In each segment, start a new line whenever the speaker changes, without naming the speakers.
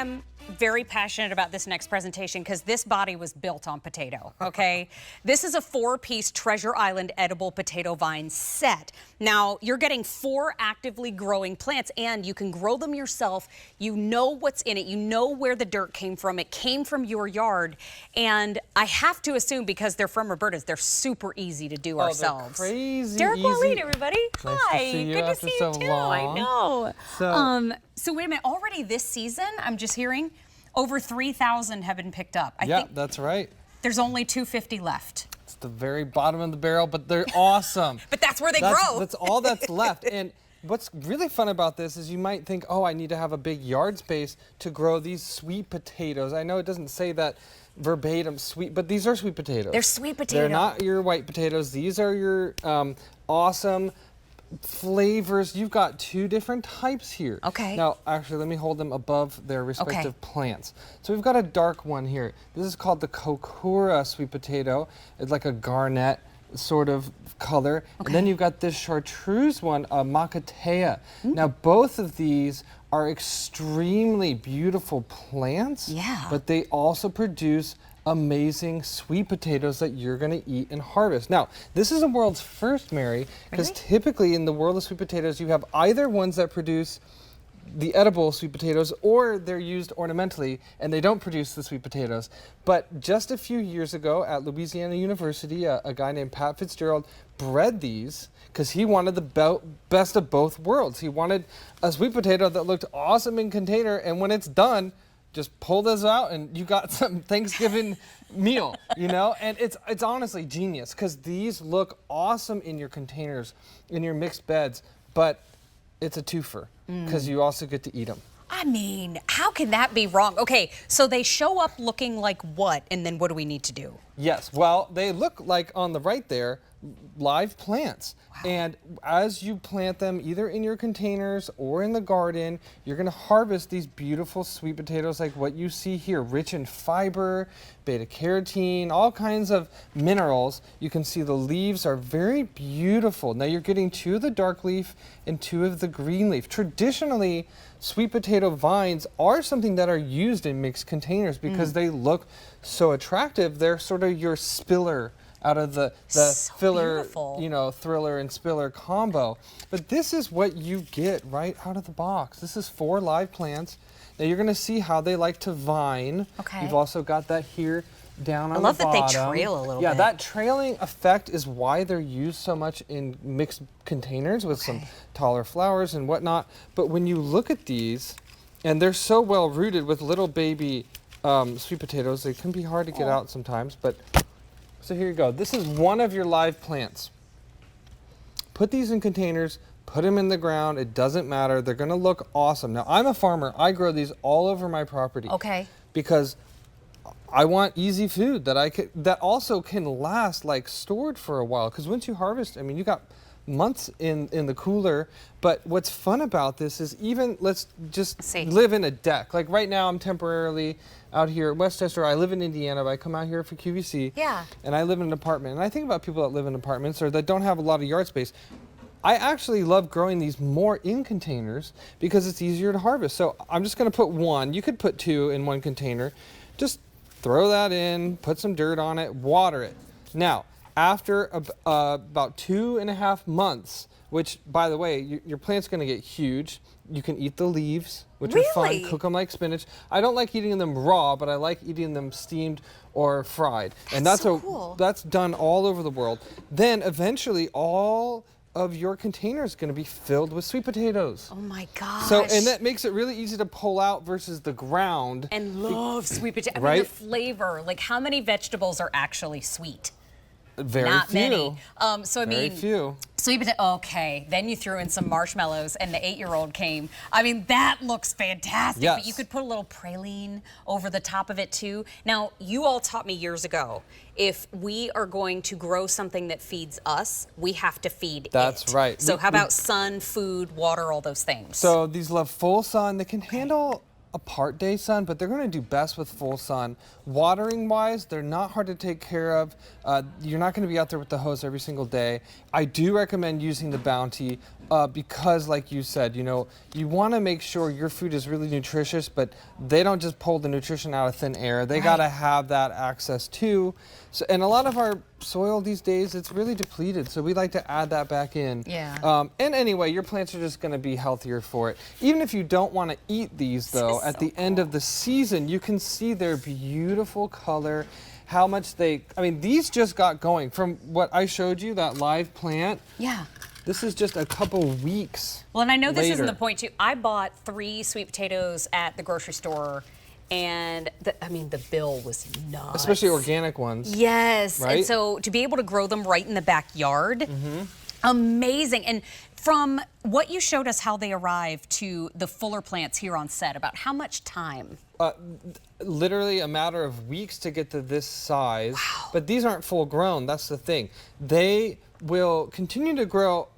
am very passionate about this next presentation because this body was built on potato, okay? This is a 4-piece Treasure Island edible potato vine set. Now, you're getting 4 actively growing plants, and you can grow them yourself. You know what's in it. You know where the dirt came from. It came from your yard. And I have to assume, because they're from Roberta's, they're super easy to do ourselves.
They're crazy
Derek
easy.
Maureen, everybody.
Nice
Hi.
to see you
Good to
after
see
so
you, too.
long.
I know.
So
wait a minute. Already this season, I'm just hearing, over 3,000 have been picked up. I think
that's right.
There's only 250 left.
It's the very bottom of the barrel, but they're awesome.
But that's where they grow.
That's all that's left. And what's really fun about this is you might think, oh, I need to have a big yard space to grow these sweet potatoes. I know it doesn't say that verbatim sweet, but these are sweet potatoes.
They're sweet potatoes.
They're not your white potatoes. These are your awesome flavors. You've got 2 different types here.
Okay.
Now, actually, let me hold them above their respective plants. So we've got a dark one here. This is called the Kokura sweet potato. It's like a garnet sort of color. And then you've got this chartreuse one, Makatea. Now, both of these are extremely beautiful plants.
Yeah.
But they also produce amazing sweet potatoes that you're going to eat and harvest. Now, this is a world's first, Mary, because typically in the world of sweet potatoes, you have either ones that produce the edible sweet potatoes or they're used ornamentally and they don't produce the sweet potatoes. But just a few years ago at Louisiana University, a guy named Pat Fitzgerald bred these because he wanted the best of both worlds. He wanted a sweet potato that looked awesome in container, and when it's done, just pull this out and you got some Thanksgiving meal, you know? And it's honestly genius because these look awesome in your containers, in your mixed beds, but it's a twofer because you also get to eat them.
I mean, how can that be wrong? Okay, so they show up looking like what, and then what do we need to do?
Yes, well, they look like on the right there, live plants. Wow. And as you plant them either in your containers or in the garden, you're going to harvest these beautiful sweet potatoes like what you see here, rich in fiber, beta carotene, all kinds of minerals. You can see the leaves are very beautiful. Now you're getting 2 of the dark leaf and 2 of the green leaf. Traditionally, sweet potato vines are something that are used in mixed containers because they look so attractive. They're sort of your spiller out of the
so
filler,
beautiful.
you know, thriller and spiller combo. But this is what you get right out of the box. This is 4 live plants. Now you're going to see how they like to vine.
Okay.
You've also got that here down on the bottom.
I love that they trail a little bit.
Yeah, that trailing effect is why they're used so much in mixed containers with some taller flowers and whatnot. But when you look at these, and they're so well rooted with little baby sweet potatoes, they can be hard to get out sometimes, but so here you go. This is one of your live plants. Put these in containers, put them in the ground. It doesn't matter. They're going to look awesome. Now, I'm a farmer. I grow these all over my property. Okay. Because I want easy food that also can last like stored for a while. Because once you harvest, I mean, you got months in the cooler. But what's fun about this is even, let's just live in a deck. Like right now, I'm temporarily out here at Westchester. I live in Indiana, but I come out here for QVC. Yeah. And I live in an apartment. And I think about people that live in apartments or that don't have a lot of yard space. I actually love growing these more in containers because it's easier to harvest. So I'm just going to put 1. You could put 2 in 1 container. Just throw that in, put some dirt on it, water it. Now, after about 2.5 months, which, by the way, your plant's going to get huge. You can eat the leaves, which are fun. Cook them like spinach. I don't like eating them raw, but I like eating them steamed or fried. And that's so cool. That's done all over the world. Then eventually, all of your container is going to be filled with sweet potatoes.
Oh my gosh.
So, and that makes it really easy to pull out versus the ground.
And love sweet potatoes. I mean, the flavor, like how many vegetables are actually sweet?
Very
Not
few.
many. So I mean,
very few.
Sweet potato. Okay, then you threw in some marshmallows, and the 8-year-old came. I mean, that looks fantastic.
Yes.
But you could put a little praline over the top of it too. Now, you all taught me years ago, if we are going to grow something that feeds us, we have to feed it.
That's right.
So how about sun, food, water, all those things?
So these love full sun. They can handle a part-day sun, but they're going to do best with full sun. Watering-wise, they're not hard to take care of. You're not going to be out there with the hose every single day. I do recommend using the Bounty because, like you said, you know, you want to make sure your food is really nutritious, but they don't just pull the nutrition out of thin air. They got to have that access too. So, and a lot of our soil these days, it's really depleted, so we like to add that back in.
Yeah.
And anyway, your plants are just going to be healthier for it. Even if you don't want to eat these, though, at the end of the season, you can see their beautiful color, how much they, I mean, these just got going. From what I showed you, that live plant.
Yeah.
This is just a couple weeks.
Well, and I know this
later.
isn't the point too. I bought 3 sweet potatoes at the grocery store, and the bill was nuts.
Especially organic ones.
Yes,
right?
And so to be able to grow them right in the backyard, amazing. And from what you showed us how they arrive to the fuller plants here on set, about how much time?
Literally a matter of weeks to get to this size. Wow. But these aren't full grown, that's the thing. They will continue to grow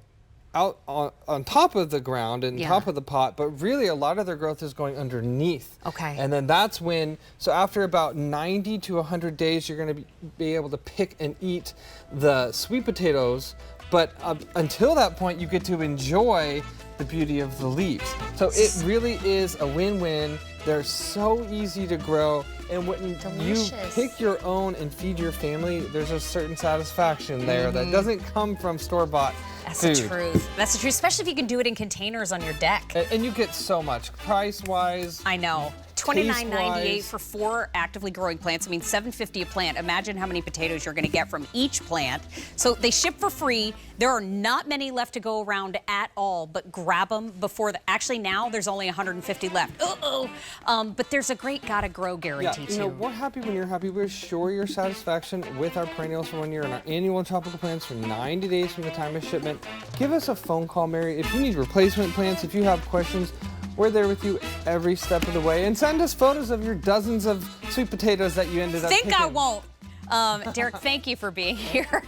out on top of the ground and top of the pot, but really a lot of their growth is going underneath.
Okay.
And then that's when, so after about 90 to 100 days, you're going to be able to pick and eat the sweet potatoes. But until that point, you get to enjoy the beauty of the leaves. So it really is a win-win. They're so easy to grow. And when you pick your own and feed your family, there's a certain satisfaction there that doesn't come from store-bought
That's
food.
the truth. That's the truth, especially if you can do it in containers on your deck.
And you get so much price-wise.
I know. $29.98 for 4 actively growing plants. I mean, $7.50 a plant. Imagine how many potatoes you're going to get from each plant. So they ship for free. There are not many left to go around at all, but grab them before actually now there's only 150 left. But there's a great gotta grow guarantee too.
You know, we're happy when you're happy. We're sure your satisfaction with our perennials for 1 year and our annual tropical plants for 90 days from the time of shipment. Give us a phone call, Mary, if you need replacement plants, if you have questions. We're there with you every step of the way. And send us photos of your dozens of sweet potatoes that you ended up picking.
I won't. Derek, thank you for being here.